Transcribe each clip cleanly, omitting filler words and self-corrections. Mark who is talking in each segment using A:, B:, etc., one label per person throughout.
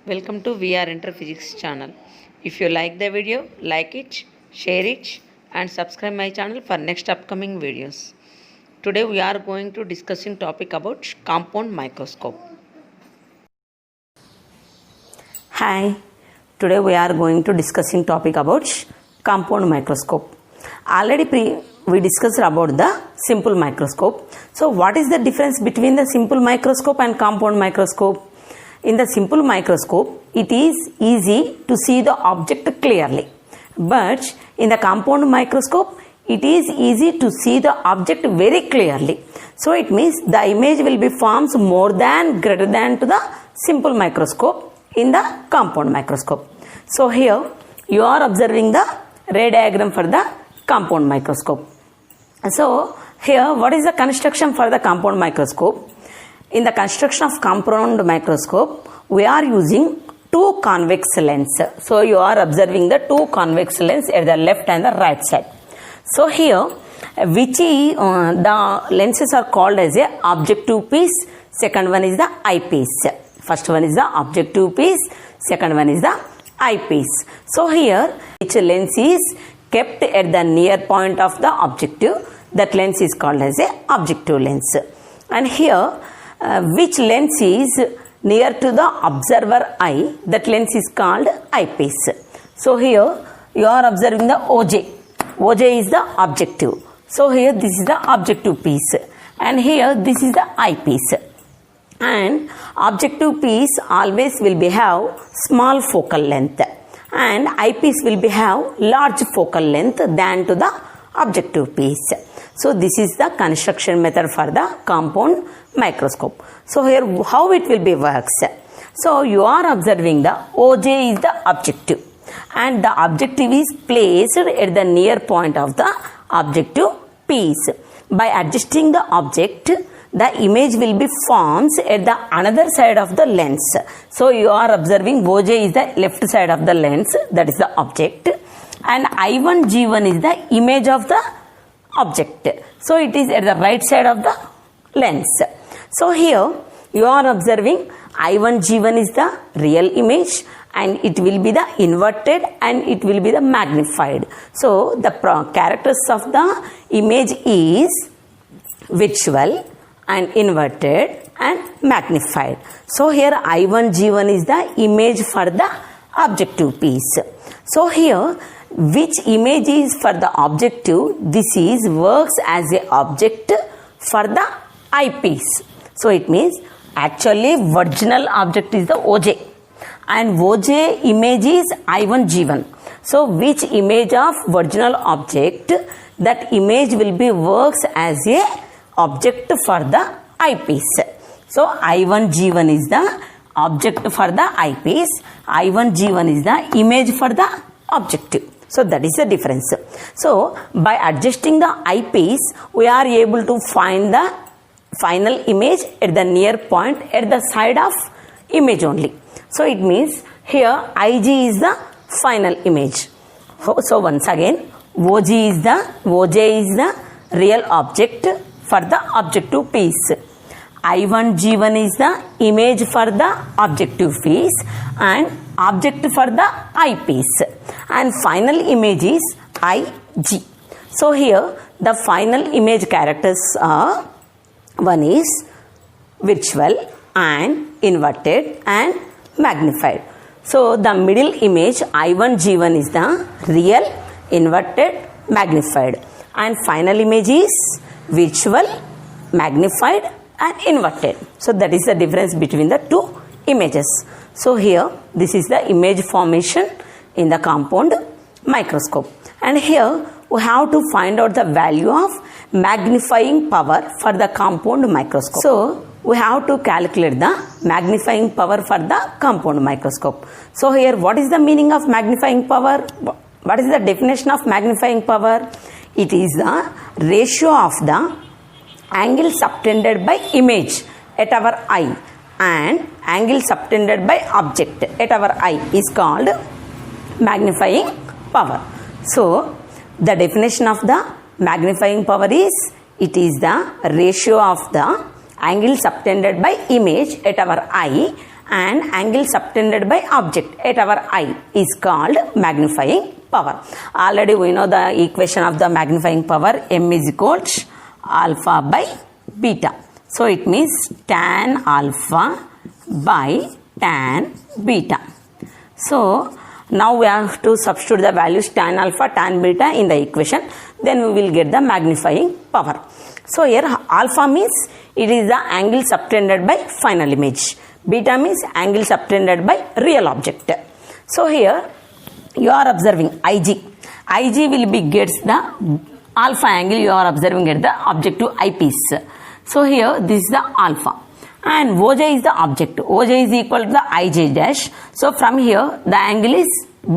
A: Welcome to VR Interphysics channel. If you like the video, like it, share it and subscribe my channel for next upcoming videos. Today we are going to discussing topic about compound microscope.
B: Hi, today we are going to discussing topic about compound microscope. Already we discussed about the simple microscope. So what is the difference between the simple microscope and compound microscope? In the simple microscope, it is easy to see the object clearly. But in the compound microscope, it is easy to see the object very clearly. So it means the image will be forms more than greater than to the simple microscope in the compound microscope. So here you are observing the ray diagram for the compound microscope. So here what is the construction for the compound microscope? In the construction of compound microscope, we are using two convex lenses. So you are observing the two convex lenses at the left and the right side. So here, the lenses are called as a objective piece. Second one is the eyepiece. First one is the objective piece. Second one is the eyepiece. So here, each lens is kept at the near point of the objective. That lens is called as a objective lens. And here, which lens is near to the observer eye, that lens is called eyepiece. So here you are observing the OJ. OJ is the objective. So here this is the objective piece and here this is the eyepiece. And objective piece always will be have small focal length and eyepiece will be have large focal length than to the objective piece. So this is the construction method for the compound microscope. So here how it will be works. So you are observing the OJ is the objective and the objective is placed at the near point of the objective piece. By adjusting the object, the image will be formed at the another side of the lens. So you are observing OJ is the left side of the lens, that is the object, and I1 G1 is the image of the object. So it is at the right side of the lens. So here you are observing I1 G1 is the real image and it will be the inverted and it will be the magnified. So the characters of the image is visual and inverted and magnified. So here I1 G1 is the image for the objective piece. So here which image is for the objective, this is works as a object for the eyepiece. So it means actually original object is the OJ and OJ image is I1 G1. So which image of original object, that image will be works as a object for the eyepiece. So I1 G1 is the object for the eyepiece, I1 G1 is the image for the objective. So that is the difference. So by adjusting the eyepiece, we are able to find the final image at the near point at the side of image only. So it means here IG is the final image. So once again, OJ is the real object for the objective piece. I1 G1 is the image for the objective piece and object for the eyepiece, and final image is IG. So here the final image characters are, one is virtual and inverted and magnified. So the middle image I1 G1 is the real, inverted, magnified, and final image is visual, magnified and inverted. So that is the difference between the two images. So here this is the image formation in the compound microscope, and here we have to find out the value of magnifying power for the compound microscope. So we have to calculate the magnifying power for the compound microscope. So here what is the meaning of magnifying power? What is the definition of magnifying power? It is the ratio of the angle subtended by image at our eye and angle subtended by object at our eye is called magnifying power. So the definition of the magnifying power is, it is the ratio of the angle subtended by image at our eye and angle subtended by object at our eye is called magnifying power. Already we know the equation of the magnifying power, m is equal to alpha by beta. So it means tan alpha by tan beta. So now we have to substitute the values tan alpha, tan beta in the equation. Then we will get the magnifying power. So here alpha means it is the angle subtended by final image. Beta means angle subtended by real object. So here you are observing Ig. Ig will be gets the alpha angle you are observing at the objective eyepiece. So here this is the alpha and Oj is the object. Oj is equal to the Ij dash. So from here the angle is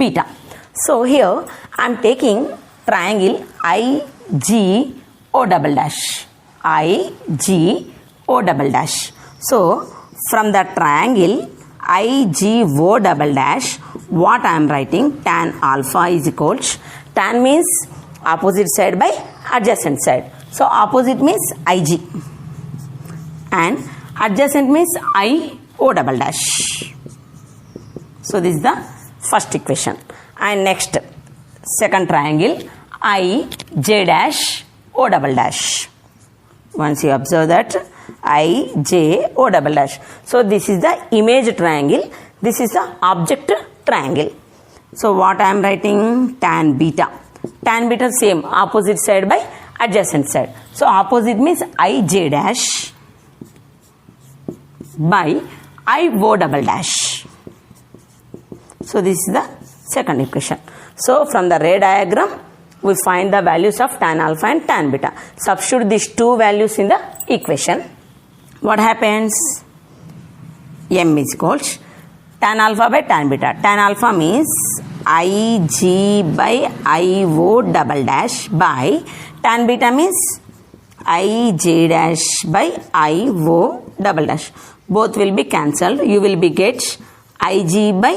B: beta. So here I am taking triangle IGO double dash. IGO double dash. So from the triangle IGO double dash, what I am writing, tan alpha is equal to, tan means opposite side by adjacent side. So opposite means Ig and adjacent means IO double dash. So this is the first equation. And next second triangle IJ dash O double dash. Once you observe that IJO double dash. So this is the image triangle. This is the object triangle. So what I am writing, tan beta. Tan beta same opposite side by adjacent side. So opposite means IJ dash by IO double dash. So this is the second equation. So from the ray diagram we find the values of tan alpha and tan beta. Substitute these two values in the equation. What happens? M is equal to tan alpha by tan beta. Tan alpha means Ig by IO double dash by tan beta means Ij dash by IO double dash. Both will be cancelled. You will be get Ig by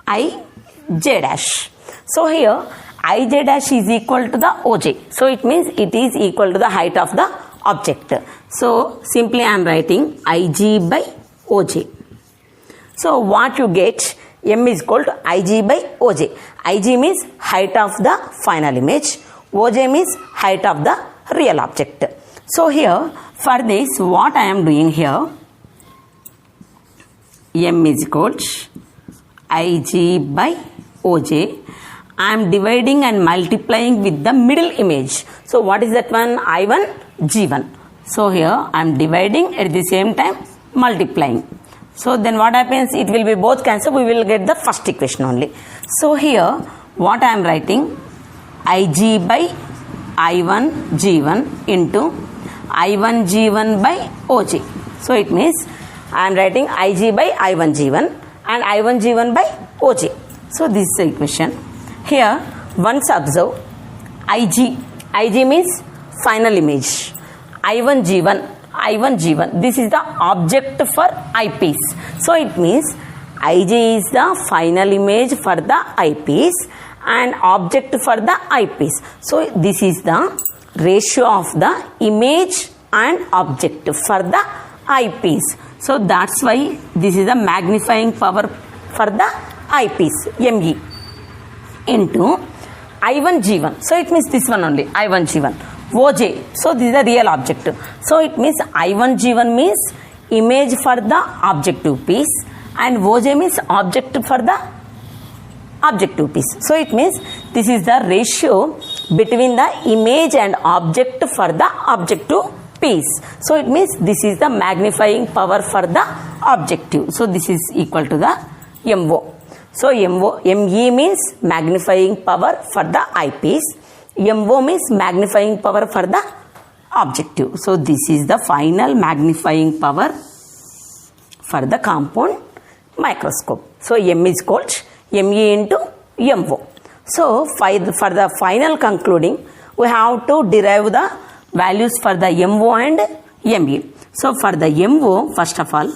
B: Ij dash. So here Ij dash is equal to the Oj. So it means it is equal to the height of the object. So simply I am writing Ig by Oj. So what you get, M is equal to Ig by Oj. Ig means height of the final image. Oj means height of the real object. So here for this what I am doing here, M is equal to Ig by Oj. I am dividing and multiplying with the middle image. So what is that one? I1, G1. So here I am dividing at the same time multiplying. So then what happens? It will be both cancelled. We will get the first equation only. So here what I am writing, Ig by I1 G1 into I1 G1 by Oj. So it means I am writing Ig by I1 G1 and I1 G1 by Oj. So this is the equation. Here once observe Ig. Ig means final image. I1 G1. I1 G1. This is the object for eyepiece. So it means Ij is the final image for the eyepiece and object for the eyepiece. So this is the ratio of the image and object for the eyepiece. So that's why this is the magnifying power for the eyepiece, ME, into I1 G1. So it means this one only, I1 G1. Oj. So this is the real object. So it means I1 G1 means image for the objective piece and Oj means object for the objective piece. So it means this is the ratio between the image and object for the objective piece. So it means this is the magnifying power for the objective. So this is equal to the MO. So ME means magnifying power for the eyepiece. MO means magnifying power for the objective. So this is the final magnifying power for the compound microscope. So M is equal to ME into MO. So for the final concluding, we have to derive the values for the MO and ME. So for the MO, first of all,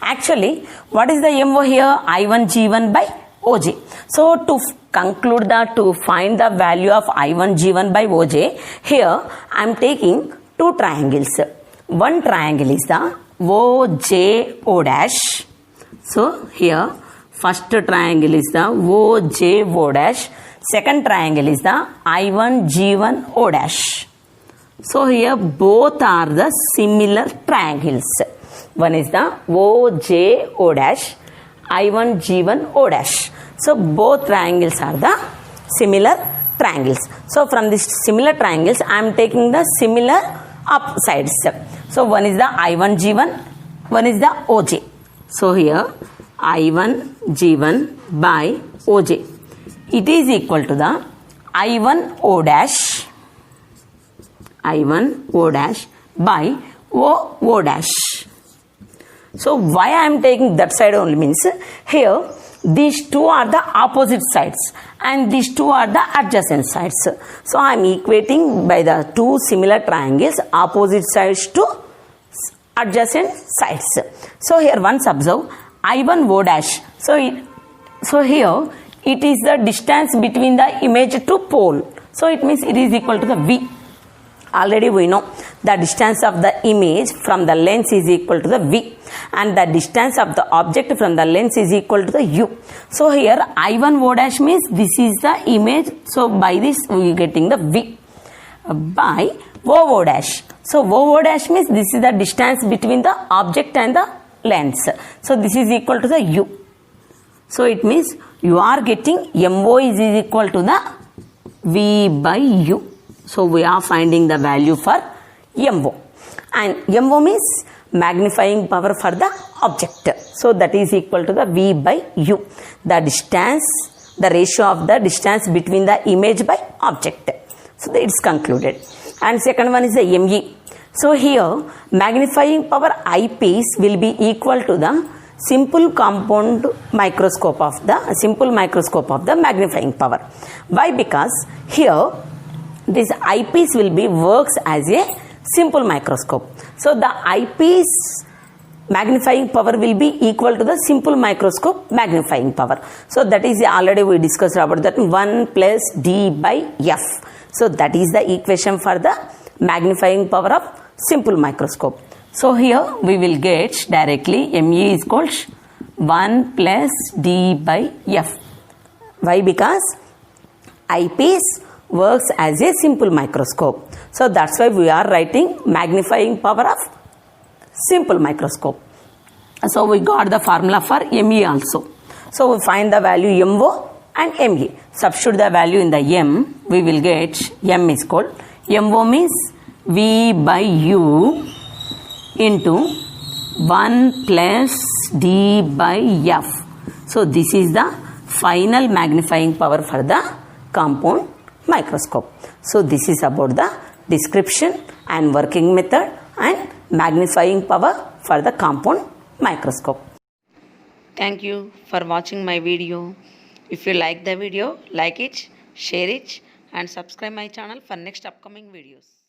B: actually what is the MO here? I1 G1 by Oj. So to conclude that, to find the value of I1 G1 by Oj, here I am taking two triangles. One triangle is the OJO dash. So here first triangle is the OJO dash. Second triangle is the I1G1O dash. So here both are the similar triangles. One is the OJO dash, I1G1O dash. So both triangles are the similar triangles. So from these similar triangles I am taking the similar upsides. So one is the I1G1, one is the OJ. So here I1G1 by OJ. It is equal to the I1O dash by O dash. So why I am taking that side only means here these two are the opposite sides and these two are the adjacent sides. So I am equating by the two similar triangles opposite sides to adjacent sides. So here once observe I1O dash. So here it is the distance between the image to pole. So it means it is equal to the V. Already we know the distance of the image from the lens is equal to the V and the distance of the object from the lens is equal to the U. So here I1O dash means this is the image. So by this we are getting the V by OO dash. So OO dash means this is the distance between the object and the lens. So this is equal to the U. So it means you are getting MO is equal to the V by U. So we are finding the value for MO. And MO means magnifying power for the object. So that is equal to the V by U. The distance, the ratio of the distance between the image by object. So it's concluded. And second one is the ME. So here magnifying power eyepiece will be equal to the simple compound microscope of the magnifying power. Why? Because here this eyepiece will be works as a simple microscope. So the eyepiece magnifying power will be equal to the simple microscope magnifying power. So that is already we discussed about that 1 plus D by F. So that is the equation for the magnifying power of simple microscope. So here we will get directly ME is equals 1 plus D by F. Why? Because eyepiece works as a simple microscope. So that's why we are writing magnifying power of simple microscope. So we got the formula for ME also. So we find the value MO and ME. Substitute the value in the M. We will get M is called MO means V by U into 1 plus D by F. So this is the final magnifying power for the compound microscope. So this is about the description and working method and magnifying power for the compound microscope.
A: Thank you for watching my video. If you like the video, like it, share it and subscribe my channel for next upcoming videos.